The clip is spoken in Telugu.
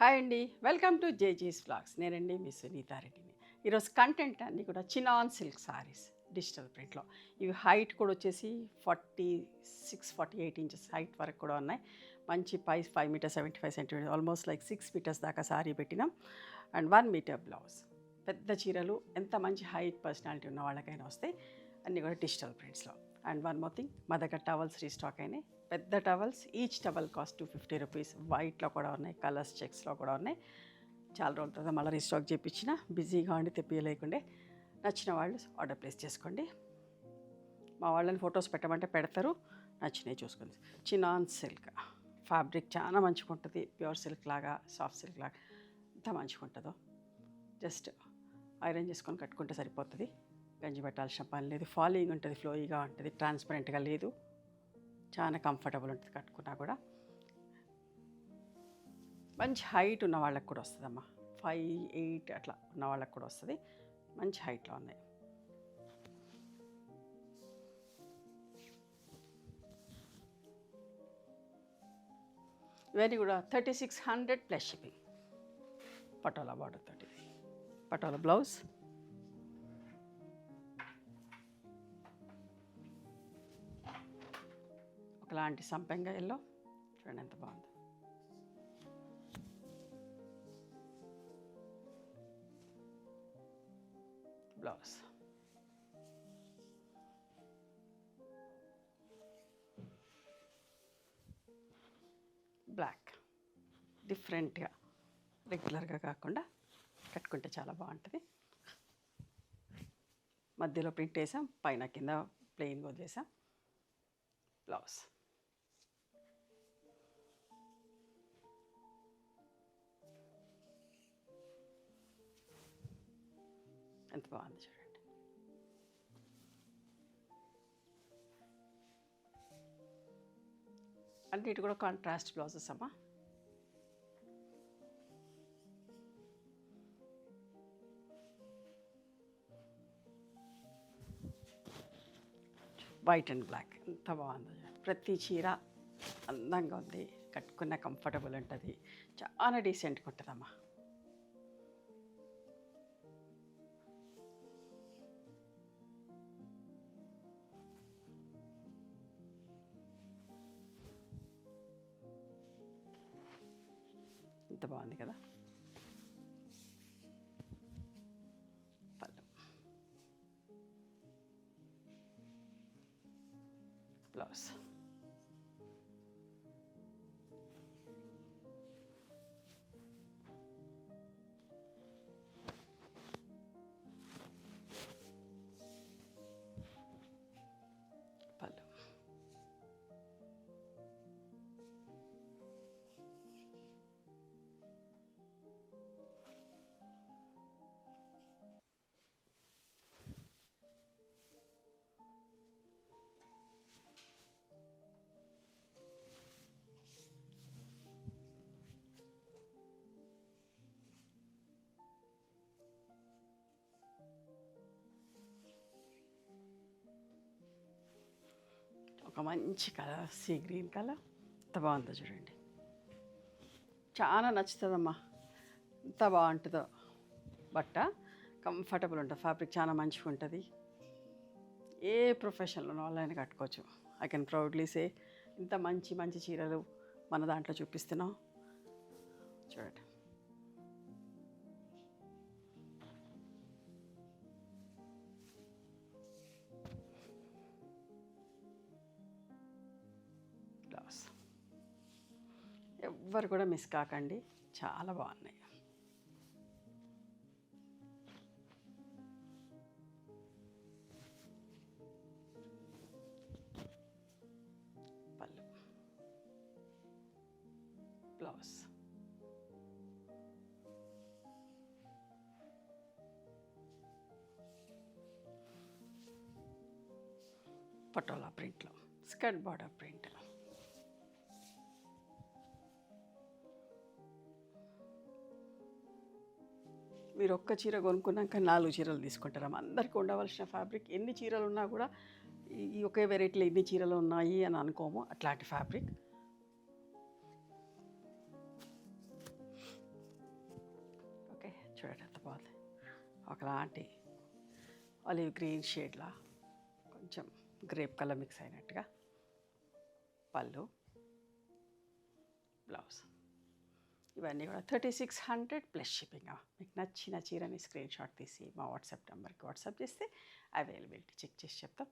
హాయ్ అండి, వెల్కమ్ టు జేజీస్ వ్లాగ్స్. నేనండి మీ సునీతారెడ్డిని. ఈరోజు కంటెంట్ అన్నీ కూడా చినాన్ సిల్క్ సారీస్ డిజిటల్ ప్రింట్లో. ఇవి హైట్ కూడా వచ్చేసి 46-48 ఇంచెస్ హైట్ వరకు కూడా ఉన్నాయి. మంచి 5 metre 75 centimetre, almost like 6 metres దాకా సారీ పెట్టినాం. And 1 metre blouse. పెద్ద చీరలు ఎంత మంచి హైట్ పర్సనాలిటీ ఉన్న వాళ్ళకైనా వస్తాయి. అన్నీ కూడా డిజిటల్ ప్రింట్స్లో. అండ్ వన్ మోర్ థింగ్, మా దగ్గర టవల్స్ రీస్టాక్ అయినాయి. పెద్ద towels, each towel cost 250 rupees. వైట్లో కూడా ఉన్నాయి, కలర్స్ చెక్స్లో కూడా ఉన్నాయి. చాలా రోజుల తర్వాత మళ్ళీ రీస్టాక్ చేయించిన, బిజీగా ఉండి తెప్పియలేకుండే. నచ్చిన వాళ్ళు ఆర్డర్ ప్లేస్ చేసుకోండి. మా వాళ్ళని ఫొటోస్ పెట్టమంటే పెడతారు, నచ్చినవి చూసుకోండి. చినాన్ సిల్క్ ఫ్యాబ్రిక్ చాలా మంచిగా ఉంటుంది. ప్యూర్ సిల్క్ లాగా, సాఫ్ట్ సిల్క్ లాగా ఎంత మంచిగా ఉంటుందో. జస్ట్ ఐరన్ చేసుకొని కట్టుకుంటే సరిపోతుంది. గంజి పెట్టాల్సిన పని లేదు. ఫాలింగ్ ఉంటుంది, ఫ్లోయిగా ఉంటుంది, ట్రాన్స్పరెంట్గా లేదు. చాలా కంఫర్టబుల్ ఉంటుంది కట్టుకున్నా కూడా. మంచి హైట్ ఉన్న వాళ్ళకి కూడా వస్తుందమ్మా. 5'8" అట్లా ఉన్న వాళ్ళకి కూడా వస్తుంది. మంచి హైట్లో ఉన్నాయి. ఇవన్నీ కూడా 3600 ప్లస్ షిప్పింగ్. పటోలా బార్డర్ తోటి, పటోలా బ్లౌజ్. ఒకలాంటి సంపెంగ ఎల్లో, చూడండి ఎంత బాగుంది. బ్లౌజ్ బ్లాక్, డిఫరెంట్గా, రెగ్యులర్గా కాకుండా కట్టుకుంటే చాలా బాగుంటుంది. మధ్యలో ప్రింట్ వేసాం, పైన కింద ప్లెయిన్గా వదిలేసాం. బ్లౌజ్ ఎంత బాగుంది చూడండి. అంటే ఇటు కూడా కాంట్రాస్ట్ బ్లౌజెస్ అమ్మా. వైట్ అండ్ బ్లాక్ ఎంత బాగుందో. ప్రతి చీర అందంగా ఉంది, కట్టుకున్న కంఫర్టబుల్ ఉంటుంది, చాలా డీసెంట్గా ఉంటుందమ్మా. ఎంత బాగుంది కదా. పళ్ళు, బ్లౌజ్. పళ్ళు, ఒక మంచి కలర్, సీ గ్రీన్ కలర్. ఎంత బాగుందో చూడండి. చాలా నచ్చుతుందమ్మా, ఎంత బాగుంటుందో. బట్ట కంఫర్టబుల్ ఉంటుంది, ఫ్యాబ్రిక్ చాలా మంచిగా ఉంటుంది. ఏ ప్రొఫెషన్లో వాళ్ళైనా కట్టుకోవచ్చు. ఐ కెన్ ప్రౌడ్లీ సే, ఇంత మంచి మంచి చీరలు మన దాంట్లో చూపిస్తున్నాం చూడండి. బ్లౌజ్ ఎవ్వరు కూడా మిస్ కాకండి, చాలా బాగున్నాయి. పళ్ళు, బ్లౌజ్. పటోలా ప్రింట్లో స్కర్ట్ బార్డర్ ప్రింట్. మీరు ఒక్క చీర కొనుక్కున్నాక 4 చీరలు తీసుకుంటారమ్మా. అందరికీ ఉండవలసిన ఫ్యాబ్రిక్. ఎన్ని చీరలు ఉన్నా కూడా ఈ ఒకే వెరైటీలో ఎన్ని చీరలు ఉన్నాయి అని అనుకోము. అట్లాంటి ఫ్యాబ్రిక్. చూడండి ఎంత బాగుంది, ఒకలాంటి ఆలివ్ గ్రీన్ షేడ్లా కొంచెం గ్రేప్ కలర్ మిక్స్ అయినట్టుగా పళ్ళు, బ్లౌజ్. ఇవన్నీ కూడా 3600 ప్లస్ షిప్పింగ్. మీకు నచ్చిన చీరని స్క్రీన్ షాట్ తీసి మా వాట్సాప్ నెంబర్కి వాట్సాప్ చేస్తే అవైలబిలిటీ చెక్ చేసి చెప్తాం.